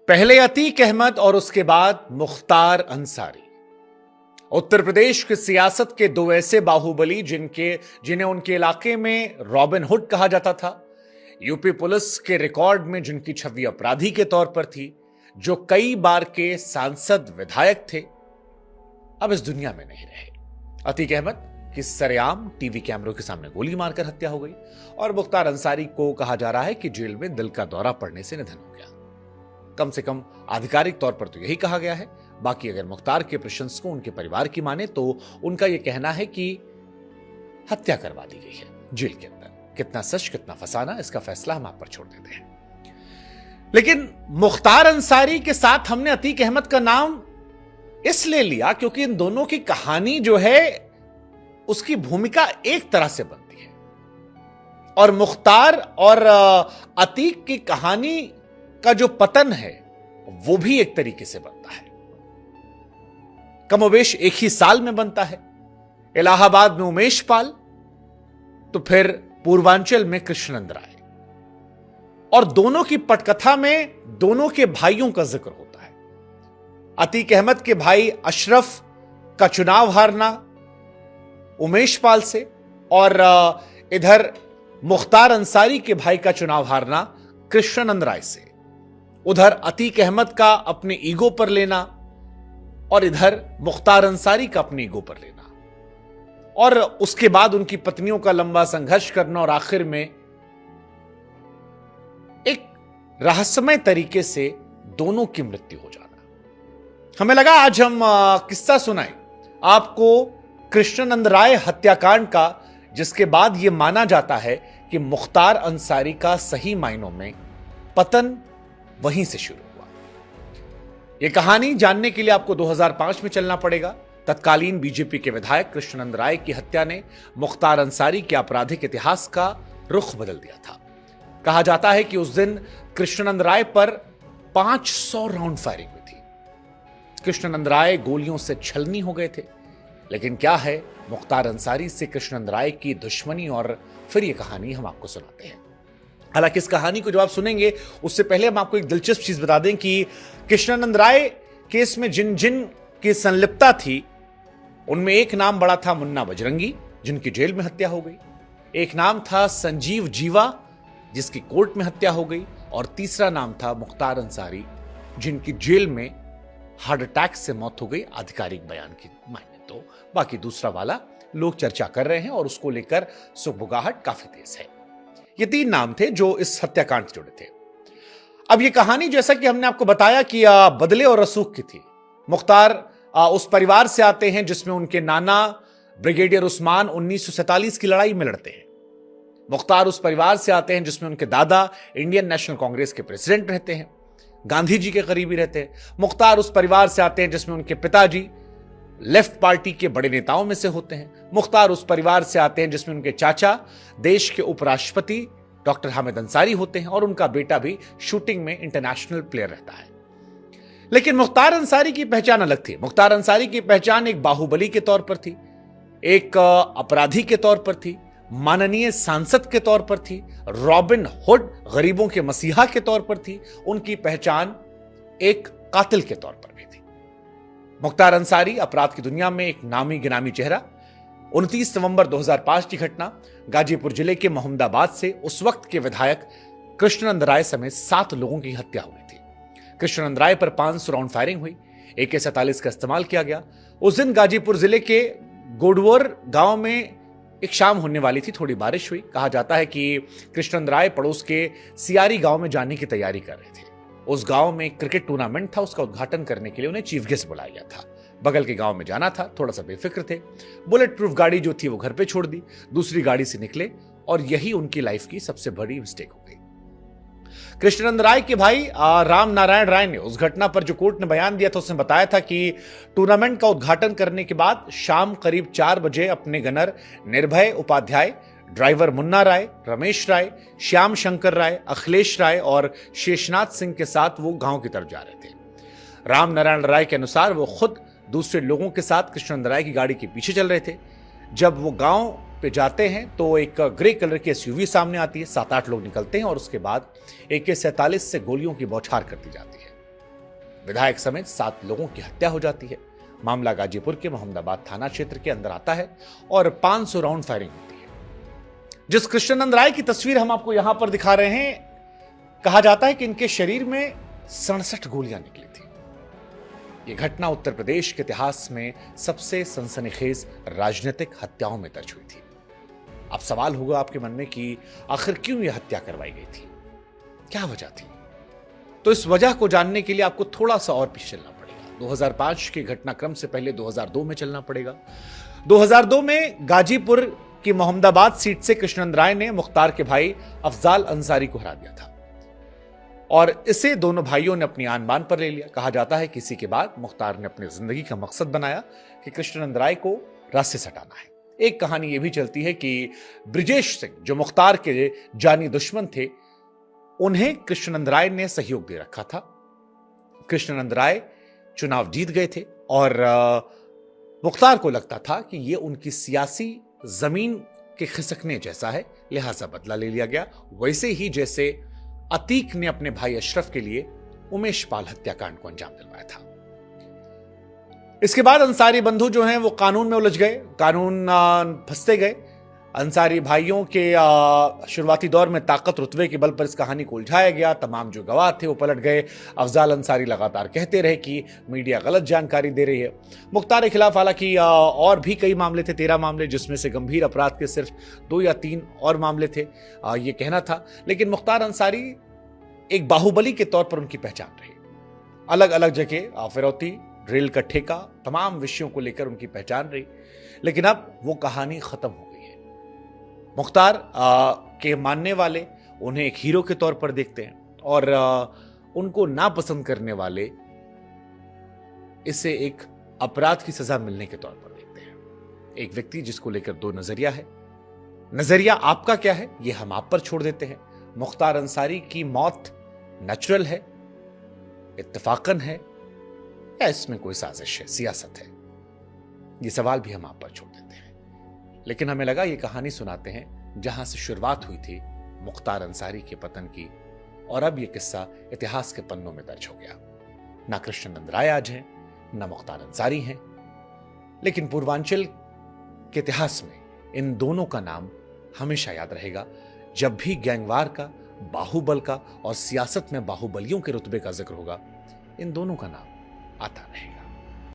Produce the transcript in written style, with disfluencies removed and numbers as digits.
पहले अतीक अहमद और उसके बाद मुख्तार अंसारी। उत्तर प्रदेश की सियासत के दो ऐसे बाहुबली जिन्हें उनके इलाके में रॉबिन हुड कहा जाता था। यूपी पुलिस के रिकॉर्ड में जिनकी छवि अपराधी के तौर पर थी, जो कई बार के सांसद विधायक थे, अब इस दुनिया में नहीं रहे। अतीक अहमद की सरेआम टीवी कैमरों के सामने गोली मारकर हत्या हो गई और मुख्तार अंसारी को कहा जा रहा है कि जेल में दिल का दौरा पड़ने से निधन हो गया। कम से कम आधिकारिक तौर पर तो यही कहा गया है। बाकी अगर मुख्तार के प्रशंसकों उनके परिवार की माने तो उनका यह कहना है कि हत्या करवा दी गई है जेल के अंदर। कितना सच कितना फसाना, इसका फैसला हम आप पर छोड़ देते हैं। लेकिन मुख्तार अंसारी के साथ हमने अतीक अहमद का नाम इसलिए लिया क्योंकि इन दोनों की कहानी जो है उसकी भूमिका एक तरह से बनती है और मुख्तार और अतीक की कहानी का जो पतन है वो भी एक तरीके से बनता है। कमोबेश एक ही साल में बनता है। इलाहाबाद में उमेश पाल, तो फिर पूर्वांचल में कृष्णनंद राय, और दोनों की पटकथा में दोनों के भाइयों का जिक्र होता है। अतीक अहमद के भाई अशरफ का चुनाव हारना उमेश पाल से, और इधर मुख्तार अंसारी के भाई का चुनाव हारना कृष्णनंद राय से। उधर अतीक अहमद का अपने ईगो पर लेना और इधर मुख्तार अंसारी का अपने ईगो पर लेना, और उसके बाद उनकी पत्नियों का लंबा संघर्ष करना और आखिर में एक रहस्यमय तरीके से दोनों की मृत्यु हो जाना। हमें लगा आज हम किस्सा सुनाएं आपको कृष्णनंद राय हत्याकांड का, जिसके बाद यह माना जाता है कि मुख्तार अंसारी का सही मायनों में पतन वहीं से शुरू हुआ। यह कहानी जानने के लिए आपको 2005 में चलना पड़ेगा। तत्कालीन बीजेपी के विधायक कृष्णनंद राय की हत्या ने मुख्तार अंसारी के आपराधिक इतिहास का रुख बदल दिया था। कहा जाता है कि उस दिन कृष्णनंद राय पर 500 राउंड फायरिंग हुई थी। कृष्णनंद राय गोलियों से छलनी हो गए थे। लेकिन क्या है मुख्तार अंसारी से कृष्णनंद राय की दुश्मनी, और फिर यह कहानी हम आपको सुनाते हैं। हालांकि इस कहानी को जब आप सुनेंगे उससे पहले हम आपको एक दिलचस्प चीज बता दें कि कृष्णानंद राय केस में जिन जिन की संलिप्तता थी उनमें एक नाम बड़ा था मुन्ना बजरंगी, जिनकी जेल में हत्या हो गई। एक नाम था संजीव जीवा, जिसकी कोर्ट में हत्या हो गई, और तीसरा नाम था मुख्तार अंसारी, जिनकी जेल में हार्ट अटैक से मौत हो गई। आधिकारिक बयान की माने तो बाकी दूसरा वाला लोग चर्चा कर रहे हैं और उसको लेकर सुगबुगाहट काफी तेज है। ये तीन नाम थे जो इस हत्याकांड से जुड़े थे। अब ये कहानी, जैसा कि हमने आपको बताया कि बदले और रसूख की थी। मुख्तार उस परिवार से आते हैं जिसमें उनके नाना ब्रिगेडियर उस्मान 1947 की लड़ाई में लड़ते हैं। मुख्तार उस परिवार से आते हैं जिसमें उनके दादा इंडियन नेशनल कांग्रेस के प्रेसिडेंट रहते हैं, गांधी जी के करीबी रहते हैं। मुख्तार उस परिवार से आते हैं जिसमें उनके पिताजी लेफ्ट पार्टी के बड़े नेताओं में से होते हैं। मुख्तार उस परिवार से आते हैं जिसमें उनके चाचा देश के उपराष्ट्रपति डॉक्टर हामिद अंसारी होते हैं, और उनका बेटा भी शूटिंग में इंटरनेशनल प्लेयर रहता है। लेकिन मुख्तार अंसारी की पहचान अलग थी। मुख्तार अंसारी की पहचान एक बाहुबली के तौर पर थी, एक अपराधी के तौर पर थी, माननीय सांसद के तौर पर थी, रॉबिन हुड गरीबों के मसीहा के तौर पर थी। उनकी पहचान एक कातिल के तौर पर भी थी। मुख्तार अंसारी अपराध की दुनिया में एक नामी गिनामी चेहरा। 29 नवंबर 2005 की घटना, गाजीपुर जिले के मोहम्मदाबाद से उस वक्त के विधायक कृष्णनंद राय समेत 7 लोगों की हत्या हुई थी। कृष्णनंद राय पर 500 राउंड फायरिंग हुई, AK-47 का इस्तेमाल किया गया। उस दिन गाजीपुर जिले के गोडवोर गांव में एक शाम होने वाली थी, थोड़ी बारिश हुई। कहा जाता है कि कृष्णनंद राय पड़ोस के सियारी गांव में जाने की तैयारी कर रहे थे। उस गांव में एक क्रिकेट टूर्नामेंट था, उसका उद्घाटन करने के लिए उन्हें चीफ गेस्ट बुलाया गया था। बगल के गांव में जाना था, थोड़ा सा बेफिक्र थे। बुलेट प्रूफ गाड़ी जो थी वो घर पे छोड़ दी, दूसरी गाड़ी से निकले, और यही उनकी लाइफ की सबसे बड़ी मिस्टेक हो गई। कृष्णनंद राय के भाई राम नारायण राय ने उस घटना पर जो कोर्ट ने बयान दिया था, उसने बताया था कि टूर्नामेंट का उद्घाटन करने के बाद शाम करीब 4 बजे अपने गनर निर्भय उपाध्याय, ड्राइवर मुन्ना राय, रमेश राय, श्याम शंकर राय, अखिलेश राय और शेषनाथ सिंह के साथ वो गांव की तरफ जा रहे थे। राम नारायण राय के अनुसार वो खुद दूसरे लोगों के साथ कृष्णनंद राय की गाड़ी के पीछे चल रहे थे। जब वो गांव पे जाते हैं तो एक ग्रे कलर की एसयूवी सामने आती है, 7-8 लोग निकलते हैं और उसके बाद AK-47 से गोलियों की बौछार कर दी जाती है। विधायक समेत 7 लोगों की हत्या हो जाती है। मामला गाजीपुर के मोहम्मदाबाद थाना क्षेत्र के अंदर आता है और 500 राउंड फायरिंग होती है। जिस कृष्णानंद राय की तस्वीर हम आपको यहां पर दिखा रहे हैं, कहा जाता है कि इनके शरीर में 67 गोलियां निकली थी। यह घटना उत्तर प्रदेश के इतिहास में सबसे सनसनीखेज राजनीतिक हत्याओं में दर्ज हुई थी। अब सवाल होगा आपके मन में कि आखिर क्यों यह हत्या करवाई गई थी, क्या वजह थी? तो इस वजह को जानने के लिए आपको थोड़ा सा और पीछे चलना पड़ेगा। 2005 के घटनाक्रम से पहले 2002 में चलना पड़ेगा। 2002 में गाजीपुर की मोहम्मदाबाद सीट से कृष्णानंद राय ने मुख्तार के भाई अफजाल अंसारी को हरा दिया था और इसे दोनों भाइयों ने अपनी आन बान पर ले लिया। कहा जाता है कि इसी के बाद मुख्तार ने अपनी जिंदगी का मकसद बनाया कि कृष्णानंद राय को रास्ते से हटाना है। एक कहानी यह भी चलती है कि ब्रिजेश सिंह, जो मुख्तार के जानी दुश्मन थे, उन्हें कृष्णानंद राय ने सहयोग दे रखा था। कृष्णानंद राय चुनाव जीत गए थे और मुख्तार को लगता था कि यह उनकी सियासी जमीन के खिसकने जैसा है, लिहाजा बदला ले लिया गया। वैसे ही जैसे अतीक ने अपने भाई अशरफ के लिए उमेश पाल हत्याकांड को अंजाम दिलवाया था। इसके बाद अंसारी बंधु जो हैं वो कानून में उलझ गए, कानून फंसते गए। अंसारी भाइयों के शुरुआती दौर में ताकत रुतबे के बल पर इस कहानी को उलझाया गया। तमाम जो गवाह थे वो पलट गए। अफजाल अंसारी लगातार कहते रहे कि मीडिया गलत जानकारी दे रही है। मुख्तार के खिलाफ हालांकि और भी कई मामले थे, 13 मामले, जिसमें से गंभीर अपराध के सिर्फ 2 या 3 और मामले थे, ये कहना था। लेकिन मुख्तार अंसारी एक बाहुबली के तौर पर उनकी पहचान रही। अलग अलग जगह फिरौती, रेल का ठेका, तमाम विषयों को लेकर उनकी पहचान रही। लेकिन अब वो कहानी खत्म हो गई है। मुख्तार के मानने वाले उन्हें एक हीरो के तौर पर देखते हैं और उनको नापसंद करने वाले इसे एक अपराध की सजा मिलने के तौर पर देखते हैं। एक व्यक्ति जिसको लेकर 2 नजरिया है। नजरिया आपका क्या है, ये हम आप पर छोड़ देते हैं। मुख्तार अंसारी की मौत नेचुरल है, इत्तेफाकन है, या इसमें कोई साजिश है, सियासत है? ये सवाल भी हम आप पर छोड़ देते हैं। लेकिन हमें लगा ये कहानी सुनाते हैं जहां से शुरुआत हुई थी मुख्तार अंसारी के पतन की, और अब ये किस्सा इतिहास के पन्नों में दर्ज हो गया। ना कृष्णानंद राय आज हैं, ना मुख्तार अंसारी हैं, लेकिन पूर्वांचल के इतिहास में इन दोनों का नाम हमेशा याद रहेगा। जब भी गैंगवार का, बाहुबल का और सियासत में बाहुबलियों के रुतबे का जिक्र होगा, इन दोनों का नाम आता रहेगा।